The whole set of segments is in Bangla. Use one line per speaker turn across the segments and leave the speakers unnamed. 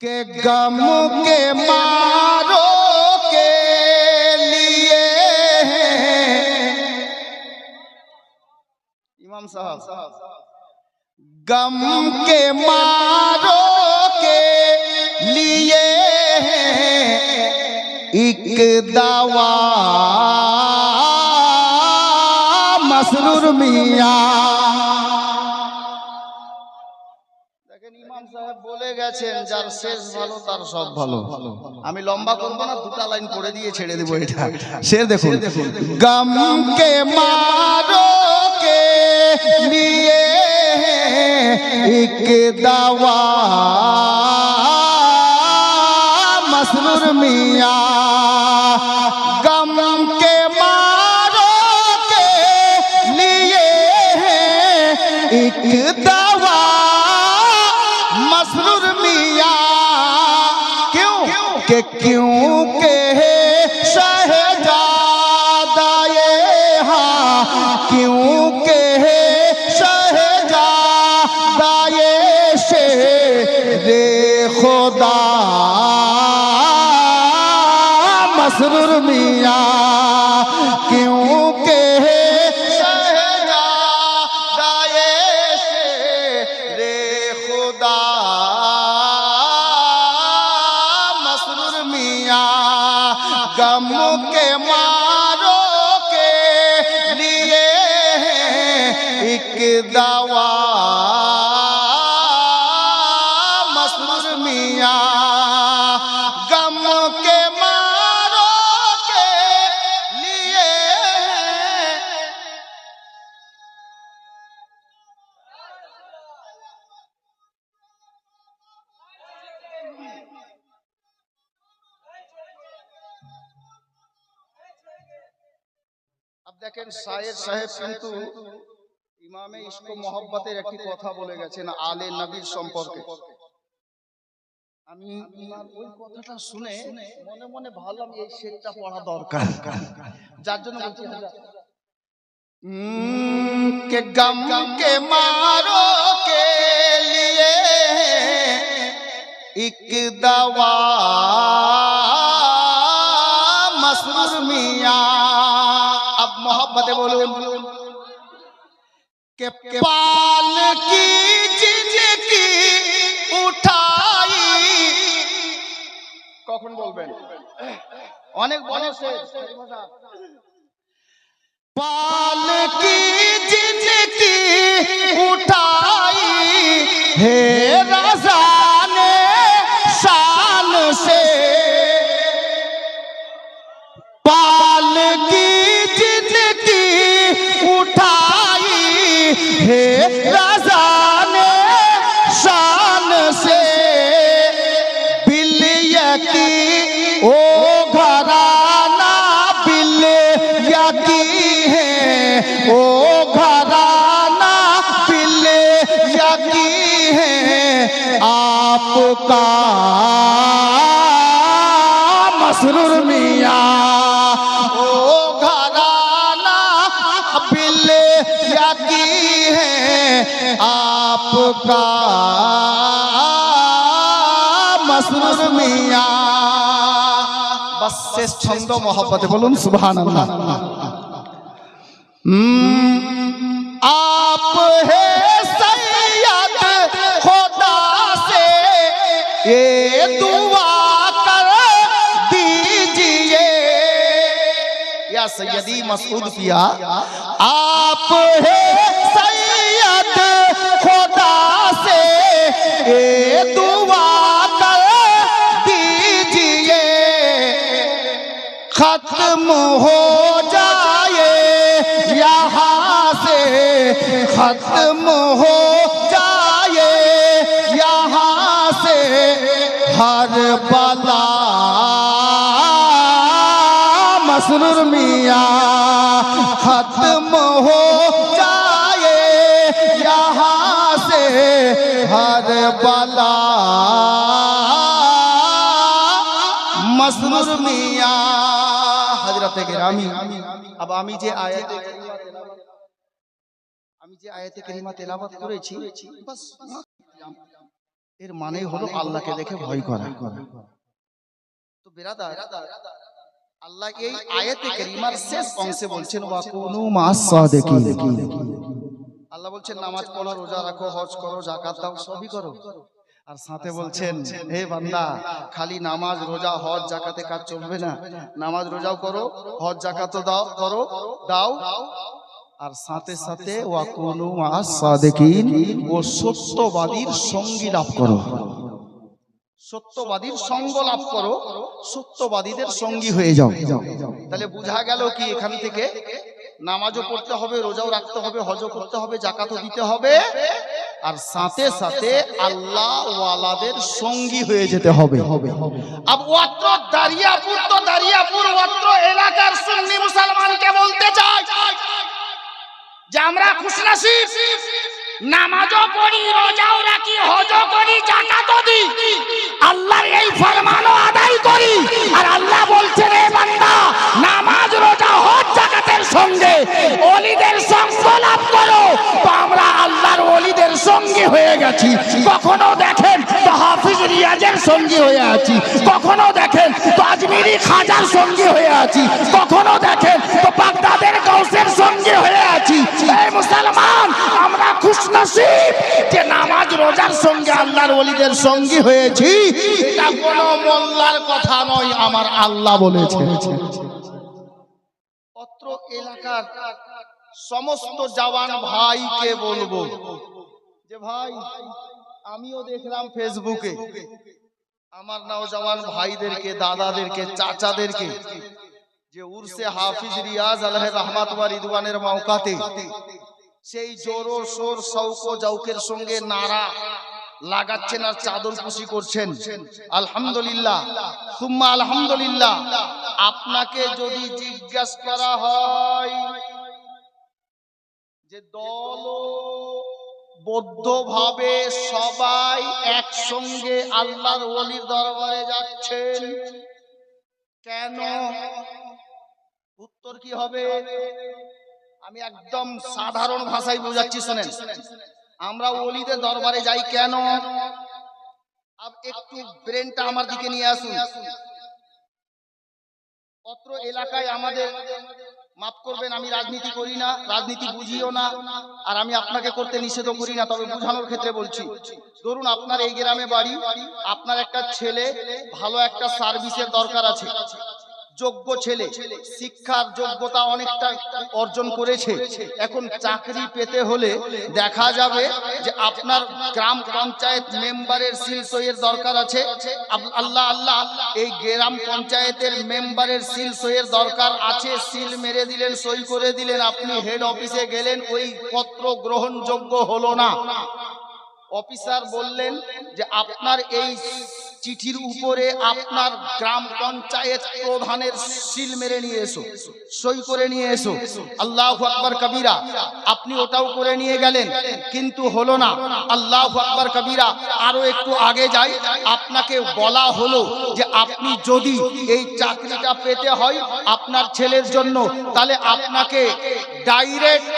के गम के मारो के लिए इमाम साहब गम के मारो के लिए एक दवा मसरूर मियां। ইমাম সাহেব বলে গেছেন যার শেষ ভালো তার সব ভালো। আমি লম্বা করব না, দুটো লাইন পড়ে দিয়ে ছেড়ে দেব। এটা শের দেখুন, গম কে মারো কে লিয়ে এক দাওয়া মসরুর মিয়া। গম কে মারো কে লিয়ে এক দাওয়া मसरूर मियां। क्यों के क्योंकि शहजादाए हाँ, क्योंकि शहजादाए शेरे खुदा मसरूर मियां। क्योंकि गम के मारो के लिए एक दवा मसरूर मियां। गम के मारो के लिए अब देखें शायर साहेब किन्तु इमामे इसको मोहब्बतेर একটি কথা বলে গেছেন আলে নবীর সম্পর্কে। আমি ওই কথাটা শুনে মনে মনে ভাবলাম এই শেরটা পড়া দরকার, যার জন্য বলছি के गम के मारो के लिए एक दवा मसरूर मियां। अब मोहब्बत बोलूं के पाल की जिंदगी उठाई। कौन बोलबेन अनेक बड़े से पाल की जिंदगी उठाई है रज़ा ने शान से। पाल की जिंदगी उठाई है रज़ा ने शान से। बिलियकी ओ घराना बिलियकी है, ओ घराना बिलियकी है आपका मसरूर मियां। ओ घराना बिलियकी है आपका मसरूर मियां। बस शेष छंद मोहब्बत बोलूं सुभान अल्लाह। आप है सैयद खुदा से ये दुआ कर दीजिए। या सैयदी मसूद पिया आप है सैयद खुदा से ये दुआ कर दीजिए। खत्म हो जाए यहाँ से, खत्म हो जाए यहाँ से हर बला मसरूर मियां। खत्म हो जाए यहाँ से हर बला मसरूर मियां। हजरते गिरामी अब आमी जे आयते करीमा तेलावत करेছি बस এর মানে হলো আল্লাহকে দেখে ভয় করা। তো বিরাদার, আল্লাহ এই আয়াতে কারিমার শেষ অংশে বলছেন ওয়াকুনু মাস সাদিকিন। আল্লাহ বলছেন নামাজ পড়ো, রোজা রাখো, হজ করো, যাকাত দাও, সবই করো। আর সাথে বলছেন হে বান্দা, খালি নামাজ রোজা হজ যাকাতে কাজ চলবে না। নামাজ রোজাও করো, হজ যাকাতও দাও, করো, দাও। আর সাথে সাথে ওয়াকুনু মাস সাদিকিন, ও সত্যবাদীর সঙ্গী লাভ করো। সত্যবাদীর সঙ্গ লাভ করো, সত্যবাদীদের সঙ্গী হয়ে যাও। তাহলে বোঝা গেল কি এখান থেকে নামাজও পড়তে হবে, রোজাও রাখতে হবে, হজও করতে হবে, যাকাতও দিতে হবে, আর সাথে সাথে আল্লাহ ওয়ালাদের সঙ্গী হয়ে যেতে হবে। আব ওয়াত্র দারিয়াপুর, তো দারিয়াপুর ওয়াত্র এলাকার সুন্নি মুসলমানকে বলতে চাই যে আমরা খুশনসিব, নামাজও পড়ি, রোজাও রাখি, হজও করি, যাকাতও দিই, আল্লাহর এই ফরমানও আদায় করি। আর আল্লাহ বলছেন হে বান্দা, নামাজ রোজা হজ যাকাতের সঙ্গে ওলিদের সঙ্গ লাভ করো। তো আমরা আল্লাহর ওলিদের সঙ্গী হয়ে গেছি। কখনো দেখেন তো হাফিজ রিয়াজের সঙ্গী হয়ে আছি, কখনো দেখেন তো আজমিরি খাজার সঙ্গী হয়ে আছি, কখনো দেখেন তো বাগদাদের গাউসের সঙ্গী হয়ে আছি। এই মুসলমান, আমরা খুশনসিব যে নামাজ রোজার সঙ্গে আল্লাহর ওলিদের সঙ্গী হয়েছি। এটা কোনো মোল্লার কথা নয়, আমার আল্লাহ বলেছে। অত্র এলাকার সমস্ত জওয়ান ভাইকে বলবো যে ভাই, আমিও দেখলাম ফেসবুকে আমার নওজওয়ান ভাইদেরকে, দাদাদেরকে, চাচাদেরকে যে উরসে হাফিজ রিয়াজ আলাইহির রহমাত ওয়া রিদওয়ানের মওকাতে সেই জোরো সোর শৌক জাউকের সঙ্গে নারা লাগাচ্ছেন আর চাদর খুশি করছেন। আলহামদুলিল্লাহ, সুম্মা আলহামদুলিল্লাহ। আপনাকে যদি জিজ্ঞাসা করা হয় যে দলবদ্ধভাবে সবাই একসঙ্গে আল্লাহর ওলির দরবারে যাচ্ছেন কেন, উত্তর কি হবে? আমি একদম সাধারণ ভাষায় বোঝাচ্ছি, শুনেন। আমরা ওলিদের দরবারে যাই কেন? একটু ব্রেনটা আমার দিকে নিয়ে আসুন। অত্র এলাকায় আমাদের, মাফ করবেন, আমি রাজনীতি করি না, রাজনীতি বুঝিও না, আর আমি আপনাকে করতে নিষেধ করি না, তবে বোঝানোর ক্ষেত্রে বলছি। ধরুন আপনার এই গ্রামে বাড়ি, আপনার একটা ছেলে ভালো একটা সার্ভিসের দরকার আছে, যোগ্য ছেলে, শিক্ষার যোগ্যতা অনেকটা অর্জন করেছে, এখন চাকরি পেতে হলে দেখা যাবে যে আপনার গ্রাম পঞ্চায়েত মেম্বারের সিল সইয়ের দরকার আছে। আল্লাহ আল্লাহ, এই গ্রাম পঞ্চায়েতের মেম্বারের সিল সইয়ের দরকার আছে, সিল মেরে দিলেন, সই করে দিলেন, আপনি হেড অফিসে গেলেন, ওই পত্র গ্রহণযোগ্য হলো না। অফিসার বললেন যে আপনার এই চিঠির উপরে আপনার গ্রাম পঞ্চায়েত প্রধানের সিল মেরে নিয়ে এসো, সই করে নিয়ে এসো। আল্লাহু আকবার কবীরা। আপনি ওটাও করে নিয়ে গেলেন, কিন্তু হলো না। আল্লাহু আকবার কবীরা। আরো একটু আগে যাই, আপনাকে বলা হলো যে আপনি যদি এই চাকরিটা পেতে হয় আপনার ছেলের জন্য, তাহলে আপনাকে ডাইরেক্ট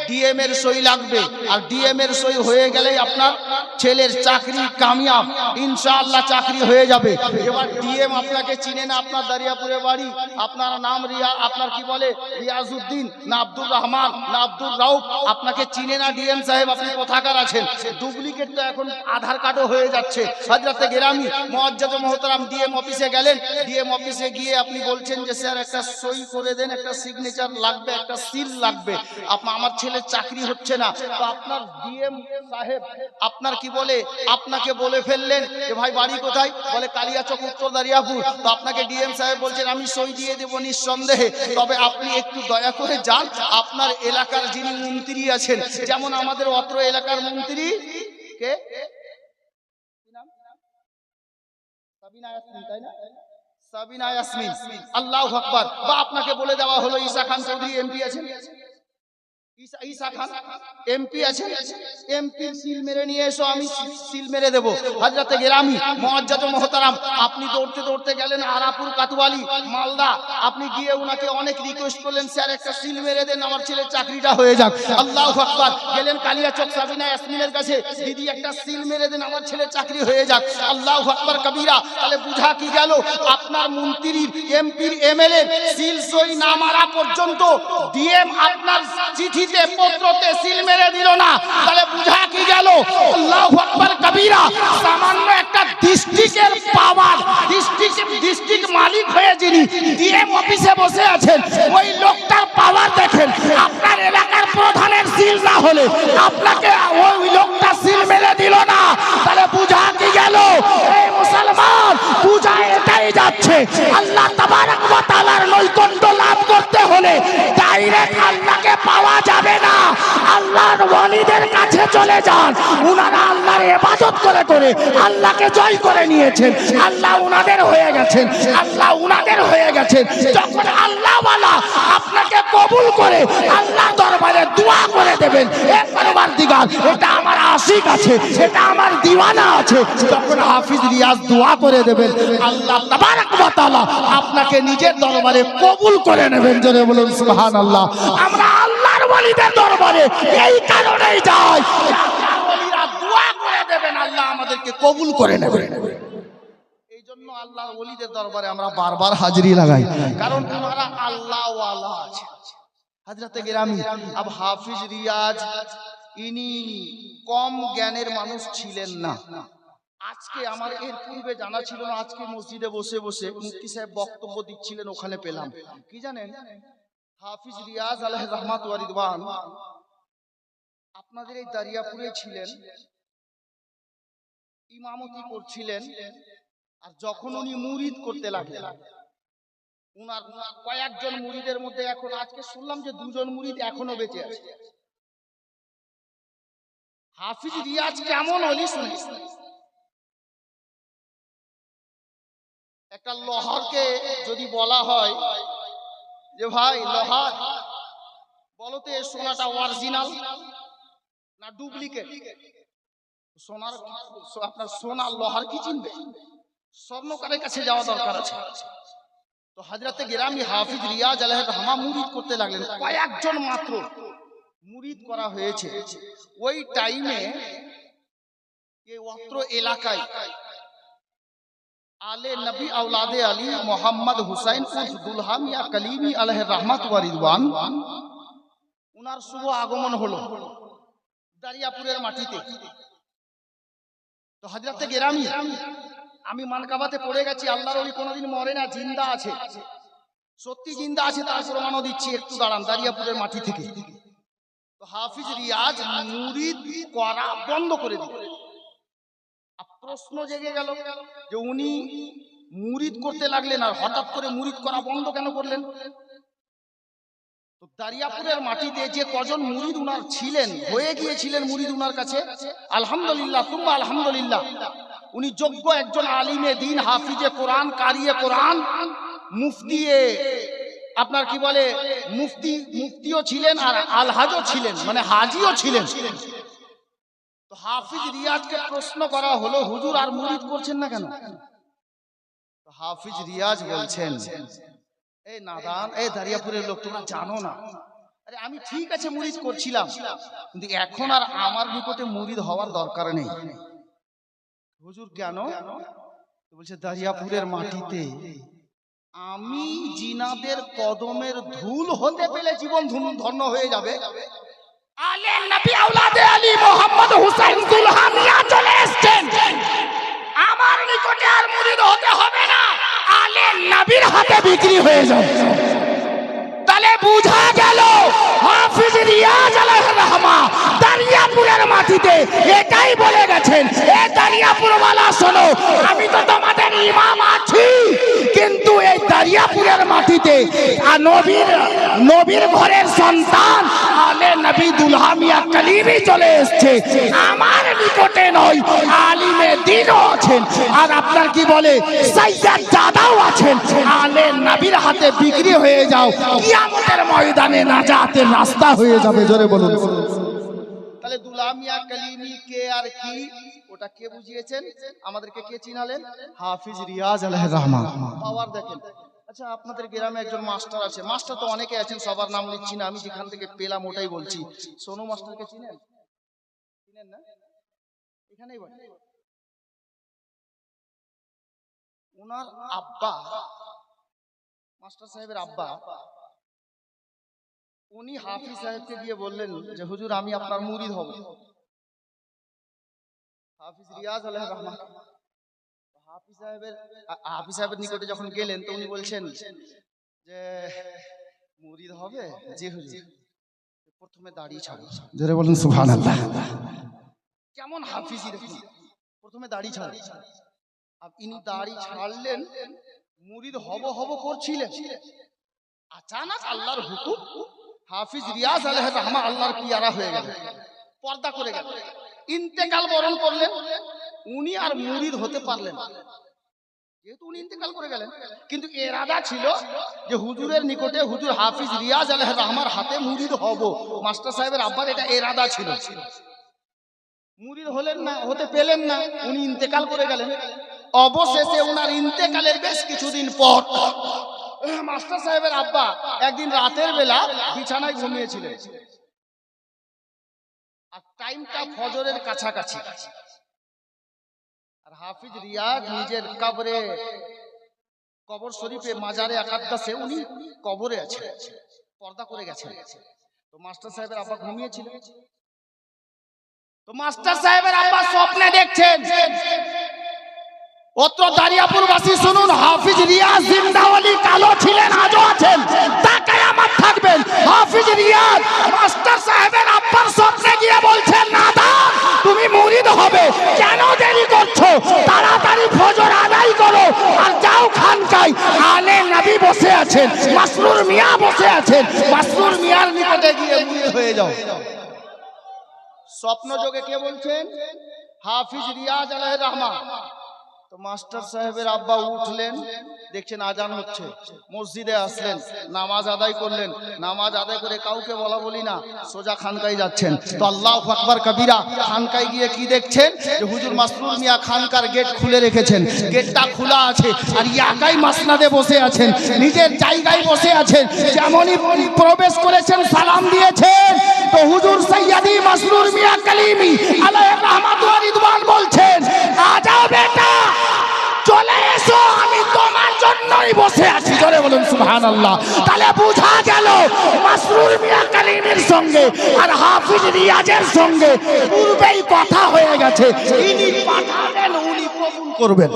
ডিএম এর সই লাগবে, আর ডিএম এর সই হয়ে গেলেই আপনার ছেলের চাকরি কামিয়াব, ইনশাআল্লাহ চাকরি হয়ে যাবে। এবার ডিএম আপনাকে চিনে না, আপনার দারিয়াপুরে বাড়ি, আপনার নাম রিয়া, আপনার কি বলে রিয়াজউদ্দিন না আব্দুর রহমান না আব্দুর রাউফ, আপনাকে চিনে না ডিএম সাহেব, আপনি কোথাকার আছেন? ডুপ্লিকেট তো এখন আধার কার্ডও হয়ে যাচ্ছে। হযরতে গেরামি মুআজ্জাজ মুহতারাম ডিএম অফিসে গেলেন, ডিএম অফিসে গিয়ে আপনি বলছেন যে স্যার একটা সই করে দেন, একটা সিগনেচার লাগবে, একটা সিল লাগবে, আমার ছেলের চাকরি হচ্ছে না। তো আপনার ডিএম সাহেব আপনার কি বলে, আপনাকে বলে ফেললেন যে ভাই বাড়ি কোথায়? বলে কালিয়াচক, উত্তর দারিয়াপুর। তো আপনাকে ডিএম সাহেব বলছেন আমি সই দিয়ে দেব নিঃসন্দেহে, তবে আপনি একটু দয়া করে যান, আপনার এলাকার যিনি মন্ত্রী আছেন, যেমন আমাদের অত্র এলাকার মন্ত্রী কে সাবিনা ইয়াসমিন, তাই না? সাবিনা ইয়াসমিন, আল্লাহু আকবার। বা আপনাকে বলে দেওয়া হলো ঈসা খান চৌধুরী এমপি আছেন, ঈসা খান এমপি আছে, এমপি সিল মেরে নিয়ে এসো, আমি সিল মেরে দেবো। হযরতে গেরামি মুআজ্জাজ মুহতারাম, আপনি দৌড়তে দৌড়তে গেলেন আরাপুর কাতুয়ালি মালদা, আপনি গিয়ে উনাকে অনেক রিকোয়েস্ট করলেন, স্যার একটা সিল মেরে দেন, আমার ছেলের চাকরিটা হয়ে যাক। আল্লাহু আকবার। গেলেন কালিয়াচক সাবিনা ইয়াসমিনের কাছে, দিদি একটা সিল মেরে দেন, আমার ছেলের চাকরি হয়ে যাক। আল্লাহু আকবার কবীরা। তাহলে বুঝা কি গেল, আপনার মন্ত্রীর, এমপির, এমএলএ সিল সই না মারা পর্যন্ত ডিএম আপনার চিঠি পত্রতে সিল মেরে দিল না, তাহলে বুঝা কি গেল, আল্লাহু আকবার কবীরা, সামান্য একটা ডিস্ট্রিক্টের পাওয়ার, ডিস্ট্রিক্ট মালিক হয়ে যিনি ডিএম অফিসে বসে আছেন, ওই লোকটার পাওয়ার দেখেন। আপনার এলাকার প্রধানের সিল না হলে আপনাকে ওই লোকটা সিল মেরে দিল না, তাহলে বুঝা কি গেল, এই মুসলমান, বুঝা এটাই যাচ্ছে, আল্লাহ তাবারক ওয়া তাআলার নৈকট্য লাভ করতে হলে ডাইরেক্ট আল্লাহকে পাওয়া যাবে না। আল্লাহর ওয়ালিদের কাছে চলে যান, উনারা আল্লাহর ইবাদত করে করে আল্লাহকে জয় করে নিয়েছেন, আল্লাহ উনাদের হয়ে গেছেন, আল্লাহ উনাদের হয়ে গেছেন। যখন আল্লাহ ওয়ালা আপনাকে কবুল করে আল্লাহর দরবারে দোয়া করে দেবেন, এক পরওয়ারদিগার, এটা আমার আশিক আছে, এটা আমার দিওয়ানা আছে, যখন হাফিজ রিয়াজ দোয়া করে দেবেন, আল্লাহ তাবারক ওয়া তাআলা আপনাকে নিজের দরবারে কবুল করে নেবেন। জোরে বলুন সুবহানাল্লাহ। আমরা আল্লাহর ওয়ালিদের দরবারে এই কারণেই যাই, আল্লাহর ওয়ালিরা দোয়া করে দেবেন, আল্লাহ আমাদেরকে কবুল করে নেবেন। এই জন্য আল্লাহর ওয়ালিদের দরবারে আমরা বারবার হাজিরি লাগাই, কারণ ওনারা আল্লাহ ওয়ালা আছে। হযরতে গেরামি আব হাফিজ রিয়াজ ইনি কম জ্ঞানের মানুষ ছিলেন না। আজকে আমার এর পূর্বে জানা ছিল না, আজকে মসজিদে বসে বসে মুফতি সাহেব বক্তব্য দিচ্ছিলেন, ওখানে পেলাম কি জানেন, হাফিজ রিয়াজ আলাইহির রহমাত ওয়া রিদওয়ান আপনাদের এই দারিয়াপুরে ছিলেন, ইমামতি করছিলেন, আর যখন উনি মুরিদ করতে লাগলেন, উনার কয়েকজন মুরিদের মধ্যে এখন আজকে শুনলাম যে দুজন মুরিদ এখনো বেঁচে আছে। হাফিজ রিয়াজ কেমন ওলি শুনি, একটা লোহারকে যদি বলা হয় যে ভাই লোহার বলতে সোনাটা অরিজিনাল না ডুপ্লিকেট, সোনার আপনার সোনার লোহার কি চিনবে, স্বর্ণকারের কাছে যাওয়া দরকার আছে। তো হযরতে গেরামি হাফিজ রিয়াজ আলাইহির রহমা মুরিদ করতে লাগলেন, কয়েকজন মাত্র মুরিদ করা হয়েছে। ওই টাইমে এই অত্র এলাকায় আলে নবী আওলাদে আলী মোহাম্মদ হুসাইন উর্ফ দুলহা মিয়া কালিমি আলাইহির রহমাত ওয়া রিদওয়ান, উনার শুভ আগমন হলো দারিয়াপুরের মাটিতে। তো হযরতে গেরামি, আমি মানকাবাতে পড়ে গেছি, আল্লাহর ওলি কোনোদিন মরে না, জিন্দা আছে, সত্যি জিন্দা আছে, তার প্রমাণও দিচ্ছি, একটু দাঁড়ান, দারিয়াপুরের মাটি থেকে। তো হাফিজ রিয়াজ মুরিদ করা বন্ধ করে দিল। প্রশ্ন জেগে গেল যে উনি মুরিদ করতে লাগলেন, আর হঠাৎ করে মুরিদ করা বন্ধ কেন করলেন? তো দারিয়াপুরের মাটিতে যে কজন মুরিদ উনার ছিলেন, হয়ে গিয়েছিলেন মুরিদ উনার কাছে, আলহামদুলিল্লাহ তুম্মা আলহামদুলিল্লাহ, উনি যোগ্য একজন আলিমে দিন, হাফিজে কোরআন, কারিয়ে কোরআন, মুফতি, আপনার কি বলে মুফতিও ছিলেন, আর আলহাজও ছিলেন, মানে হাজিও ছিলেন। তো হাফিজ রিয়াজকে প্রশ্ন করা হলো, হুজুর আর মুরিদ করছেন না কেন? তো হাফিজ রিয়াজ বলছেন, এই নাদান, এই দারিয়াপুরের লোক, তোমরা জানো না, আরে আমি ঠিক আছে মুরিদ করছিলাম, কিন্তু এখন আর আমার নিকটে মুরিদ হওয়ার দরকার নেই। হুজুর কেন? বলছে দারিয়াপুরের মাটিতে আমি জিনাদের কদমের ধুল হতে পেলে জীবন ধন্য হয়ে যাবে। আলে নবী আওলাদে আলী মোহাম্মদ হুসাইন দুলহা মিয়া চলে এসেছেন, আমার নিকটে আর মুরিদ হতে হবে না, আলে নবীর হাতে বিক্রি হয়ে যাবে। তাহলে বুঝা গেল হাফিজ রিয়াজ আলাইহির রহমা দারিয়াপুরের মাটিতে এটাই বলে গেছেন, এ দারিয়াপুর ওয়ালা শোনো, আমি তো তোমাদের ইমাম আছি,
কিন্তু এই দারিয়াপুরের মাটিতে নবীর ঘরের সন্তান আলে নবী দুলহা মিয়া কালিমি চলে এসেছে। আমার নিকটে নয়, আলিমে দ্বীনও আছেন, আর আপনার কি বলে সাইয়্যিদ জাদাও আছেন। আলে নবীর হাতে বিক্রি হয়ে যাও, কিয়ামতের ময়দানে নাজাতের রাস্তা হয়ে যাবে। জোরে বলুন।
তাহলে দুলহা মিয়া কালিমি কে আর কি, ওটা কে বুঝিয়েছেন আমাদেরকে, কে চিনালেন? হাফিজ রিয়াজ আলাইহির রহমান। পাওয়ার দেখেন। আচ্ছা, আপনাদের গ্রামে একজন মাস্টার আছে, মাস্টার তো অনেকে আছেন, সবার নাম নিচ্ছি না, আমি যেখান থেকে পেলাম ওটাই বলছি। সোনু মাস্টারকে চিনেন? চিনেন না? এখানেই বলে ওনার আব্বা, মাস্টার সাহেবের আব্বা, উনি হাফিজ সাহেবকে গিয়ে বললেন যে হুজুর আমি আপনার মুরিদ হব। হাফিজ রিয়াজ আলাইহির রহমান হাফিজ সাহেবের নিকটে যখন গেলেন তো উনি বলছেন যে মুরিদ হবে? জি হুজুর। প্রথমে দাড়ি ছাড়ো।
জোরে বলুন সুবহানাল্লাহ।
কেমন হাফিজি দেখুন, প্রথমে দাড়ি ছাড়ো। ইনি দাড়ি ছাড়লেন, মুরিদ হব করছিলেন, আচানক আল্লাহর হুকুম, হাফিজ রিয়াজ আলাইহির রহমান আল্লাহর পিয়ারা হয়ে গেল, পর্দা করে গেল, ইন্তেকাল বরণ করলেন। উনি আর মুরিদ হতে পারলেন না, যেহেতু উনি ইন্তেকাল করে গেলেন। কিন্তু এরাদা ছিল যে হুজুরের নিকটে হুজুর হাফিজ রিয়াজ আলাইহির রহমান হাতে মুরিদ হব। মাস্টার সাহেবের আব্বার এটা এরাদা ছিল। মুরিদ হলেন না, হতে পেলেন না, উনি ইন্তেকাল করে গেলেন। অবশেষে উনার ইন্তেকালের বেশ কিছুদিন পর মাস্টার সাহেবের আব্বা একদিন রাতের বেলা বিছানায় ঘুমিয়েছিলেন, আর টাইমটা ফজরের কাছাকাছি। আর হাফিজ রিয়াজ নিজের কবর শরীফে মাজারে আকাদ্দাসে উনি কবরে আছেন, পর্দা করে গেছেন। তো মাস্টার সাহেবের আব্বা ঘুমিয়েছিলেন। তো মাস্টার সাহেবের আব্বা স্বপ্নে দেখছেন, অত্র দারিয়াপুরবাসী শুনুন, হাফিজ রিয়াজ জিন্দাওয়ালি কালো ছিলেন, আজও আছেন, তা কিয়ামত থাকবেন। হাফিজ রিয়াজ মাস্টার সাহেবের আব্বার স্বপ্নে গিয়ে বলছেন, নাদান তুমি মুরিদ হবে, কেন দেরি করছো? তাড়াতাড়ি ফজর আদায় করো আর যাও খানকায়। আলে নবী বসে আছেন, মাসরুর মিয়া বসে আছেন, মাসরুর মিয়ার নিকটে গিয়ে মুরিদ হয়ে যাও। স্বপ্ন যোগে কে বলছেন? হাফিজ রিয়াজ আলাইহির রহমান। তো মাস্টার সাহেবের আব্বা উঠলেন, দেখছেন আজান হচ্ছে, মসজিদে আসলেন, নামাজ আদায় করলেন, নামাজ আদায় করে কাউকে বলা বলি না, সোজা খানকায় যাচ্ছেন। তো আল্লাহু আকবার কবিরা, খানকায় গিয়ে কি দেখছেন যে হুজুর মাসরুর মিয়া খানকার গেট খুলে রেখেছেন, গেটটা খোলা আছে, আর একাই মাসনাদে বসে আছেন, নিজের জায়গায় বসে আছেন। যেমনই প্রবেশ করেছেন সালাম দিয়েছেন, তো হুজুর সৈয়দি মাসরুর মিয়া কালিমি আলাইহির রহমাত ওয়া রিদওয়ান বলছেন, আজাও বেটা চলে এসো, আমি তোমার জন্যই বসে আছি। জোরে বলুন সুবহানাল্লাহ। তাহলে বোঝা গেল মাসরুর মিয়া কালিমের সঙ্গে আর হাফিজ রিয়াজের সঙ্গে পূর্বেই কথা হয়ে গেছে, ইনি পাঠাবেন উনি কবুল করবেন,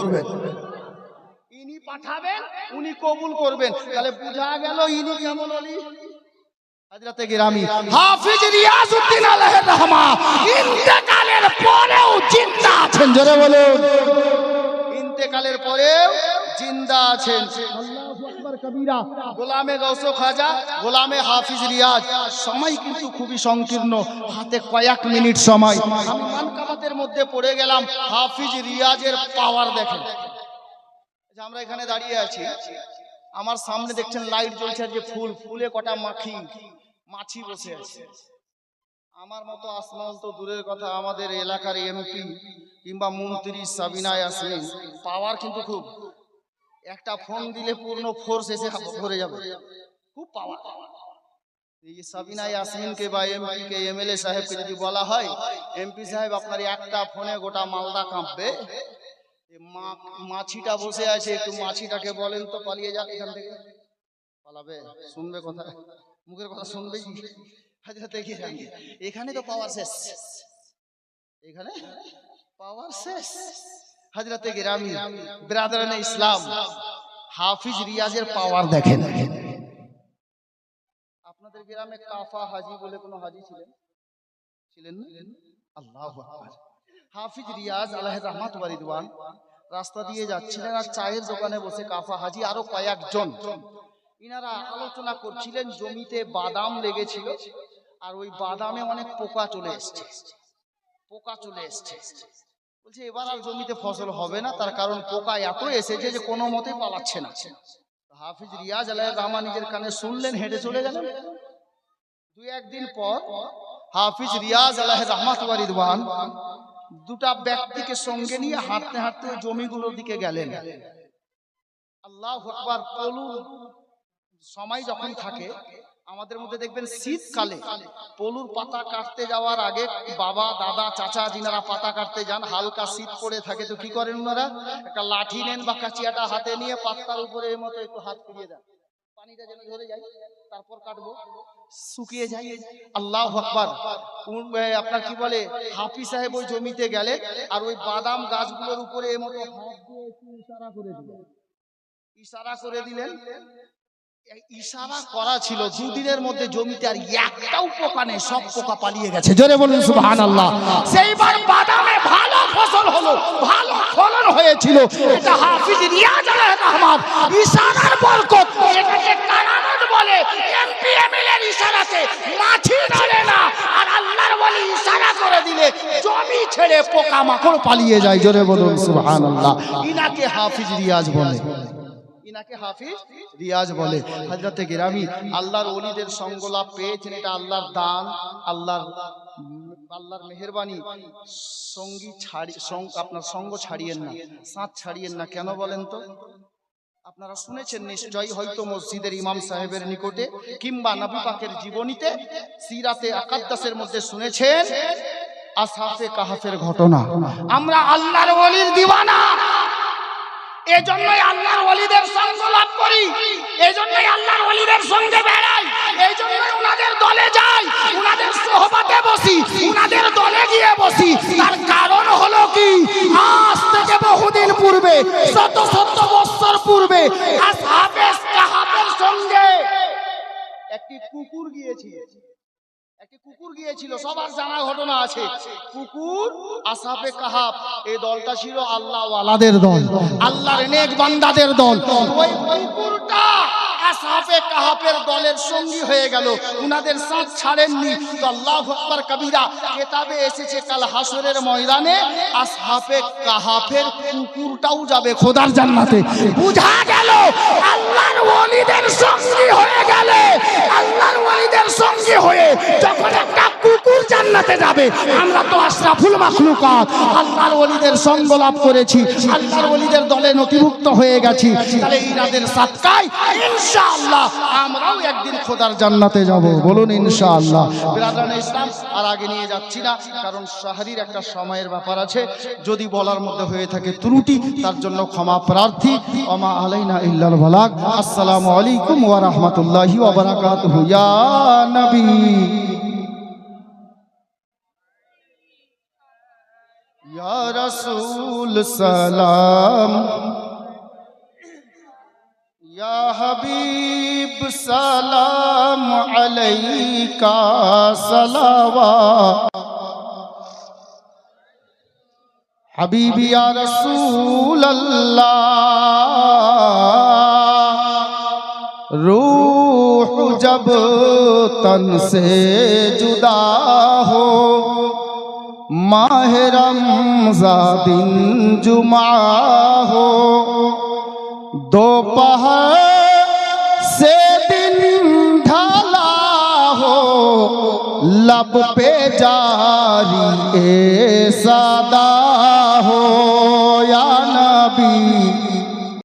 ইনি পাঠাবেন উনি কবুল করবেন। তাহলে বোঝা গেল ইনি কেমন ওলি। হযরতে গিরামি হাফিজ রিয়াজউদ্দিন আলাইহির রহমান ইন্তেকালের পরেও জিন্দা আছেন। জোরে বলুন, ইন্তেকালের পরেও জিন্দা আছেন। আল্লাহু আকবার কবীরা। গোলামে গাউসে খাজা, গোলামে হাফিজ রিয়াজ। সময় কিন্তু খুবই সংকীর্ণ, হাতে কয়েক মিনিট সময়। আমি মানকাবাতের মধ্যে পড়ে গেলাম। হাফিজ রিয়াজের পাওয়ার দেখেন। যে আমরা এখানে দাঁড়িয়ে আছি, আমার সামনে দেখছেন লাইট জ্বলছে, আর যে ফুলে কটা মাছি বসে আছে। আমার মতো আসমাউল তো দূরের কথা, আমাদের এলাকার এমপি কিংবা মন্ত্রী সাবিনা ইয়াসমিন পাওয়ার কিন্তু খুব, একটা ফোন দিলে পূর্ণ ফোর্স এসে ভরে যাবে, খুব পাওয়ার। এই সাবিনা ইয়াসমিনকে বা এমপি কে এমএলএ সাহেবকে যদি বলা হয়, এমপি সাহেব আপনার একটা ফোনে গোটা মালদা কাঁপবে, মাছিটা বসে আছে, একটু মাছিটাকে বলেন তো পালিয়ে যাক এখান থেকে, পালাবে? শুনবে কথা, মুখের কথা শুনবে? এখানে তো পাওয়ার শেষ, এখানে পাওয়ার শেষ। হযরতে গিরামি ব্রাদারানে ইসলাম, হাফিজ রিয়াজের পাওয়ার দেখেন। আপনাদের গ্রামে কাফা হাজি বলে কোনো হাজি ছিলেন না? আল্লাহু আকবার। হাফিজ রিয়াজ আলাইহির রহমাত ওয়া রিদওয়ান রাস্তা দিয়ে যাচ্ছিলেন আর চায়ের দোকানে বসে কাফা হাজি আরো কয়েকজন ইনারা আলোচনা করছিলেন। জমিতে বাদাম লেগেছিল আর ওই বাদামে অনেক পোকা চলে এসছে। বলছে এবার আর জমিতে ফসল হবে না, তার কারণ পোকা এত এসেছে যে কোনো মতে পালাচ্ছে না। হাফিজ রিয়াজ আলাইহির রহমান নিজের কানে শুনলেন, হেঁটে চলে গেলেন। দুই একদিন পর হাফিজ রিয়াজ আলাইহির রহমাত ওয়া রিদওয়ান দুটা ব্যক্তিকে সঙ্গে নিয়ে হাঁটতে হাঁটতে ওই জমিগুলোর দিকে গেলেন। আল্লাহু আকবার। পলুর সময় যখন থাকে আমাদের মধ্যে দেখবেন শীতকালে পলুর পাতা কাটতে যাওয়ার আগে বাবা দাদা চাচা যিনারা পাতা কাটতে যান, হালকা শীত পড়ে থাকে তো কি করেন ওনারা, একটা লাঠি নেন বা কাঁচিয়াটা হাতে নিয়ে পাতার উপরে এর মতো একটু হাত ফিরিয়ে দেন, পানিটা যেন ধরে যায়, তারপর কাটবো, শুকিয়ে যায়। আল্লাহু আকবার। আপনার কি বলে হাফিজ সাহেব ওই জমিতে গেলে আর ওই বাদাম গাছগুলোর উপরে এর মতো হাত দিয়ে একটু ইশারা করে দিলেন। ইশারা করা ছিল, দুদিনের মধ্যে জমিতে আর একটাও পোকা নেই, সব পোকা পালিয়ে গেছে। জোরে বলুন সুবহানাল্লাহ। সেইবার বাদামে ভালো ফসল হলো, ভালো ফলন হয়েছিল। এটা হাফিজ রিয়াজ আলাইহির রহমান ইশারার বরকত। এটাকে কারামত বলে। এমপি এমএলএর ইশারাতে মাছি ধরে না, আর আল্লাহর ওলি ইশারা করে দিলে জমি ছেড়ে পোকা মাকড় পালিয়ে যায়। জোরে বলুন সুবহানাল্লাহ। ইনাকে হাফিজ রিয়াজ বলে। হযরতে গিরামি আল্লাহর ওলিদের সঙ্গ লাভ পেয়েছেন, এটা আল্লাহর দান, আল্লাহর মেহেরবানি। আপনার সঙ্গ ছাড়িয়েন না, সাথ ছাড়িয়েন না। কেন বলেন তো? আপনারা শুনেছেন নিশ্চয়ই, হয়তো মসজিদের ইমাম সাহেবের নিকটে কিংবা নবী পাকের জীবনীতে সিরাতে আকাদ্দাসের মধ্যে শুনেছেন আসহাবে কাহাফের ঘটনা। আমরা আল্লাহর ওলির দিওয়ানা, এজন্যই আল্লাহর ওলিদের সঙ্গ লাভ করি, এজন্যই আল্লাহর ওলিদের সঙ্গে বেড়াই, এইজন্যই উনাদের দলে যাই, উনাদের সোহবতে বসি, উনাদের দলে গিয়ে বসি। তার কারণ হলো কি, আজ থেকে বহুদিন পূর্বে, শত শত বছর পূর্বে আসহাবে কাহাফের সঙ্গে একটি কুকুর গিয়েছিল। সবার জানা ঘটনা আছে। কুকুর আসহাবে কাহাফ, এই দলটা ছিল আল্লাহ ওয়ালাদের দল, আল্লাহর নেক বান্দাদের দল। ওই কুকুরটা আসহাবে কাহাফের দলের সঙ্গী হয়ে গেল, উনাদের সাথ ছাড়েননি। তো আল্লাহু আকবার কবীরা কিতাবে এসেছে কাল হাসরের ময়দানে আসহাবে কাহাফের কুকুরটাও যাবে খোদার জান্নাতে। বুঝা গেল আল্লাহর ওলিদের সঙ্গী হয়ে গেলে, আল্লাহর ওলিদের সঙ্গী হয়ে যখন একটা কুকুর জান্নাতে যাবে, আমরা তো আশরাফুল মাখলুকাত আল্লাহর ওলিদের সঙ্গ লাভ করেছি, আল্লাহর ওলিদের দলে নথিভুক্ত হয়ে গেছি। তাহলে ইনাদের সাদকায় ইনশাআল্লাহ আমরাও একদিন খোদার জান্নাতে যাব। বলুন ইনশাআল্লাহ। বিরাদরানে ইসলাম, আর আগে নিয়ে যাচ্ছি না, কারণ শাহরির একটা সময়ের ব্যাপার আছে। যদি বলার মধ্যে হয়ে থাকে ত্রুটি, তার জন্য ক্ষমা প্রার্থী। ওমা আলাইনা ইল্লাল বালাগ। আসসালামু আলাইকুম ওয়া রাহমাতুল্লাহি ওয়া বারাকাতুহু। ইয়া নবী या रसूल सलाम, या हबीब सलाम अलैका सलावत, हबीबी या रसूल अल्लाह, रूह जब तन से जुदा हो, माह रमज़ान दिन जुमा हो, दोपहर से दिन ढला हो, लब पे जारी ए सदा हो, या नबी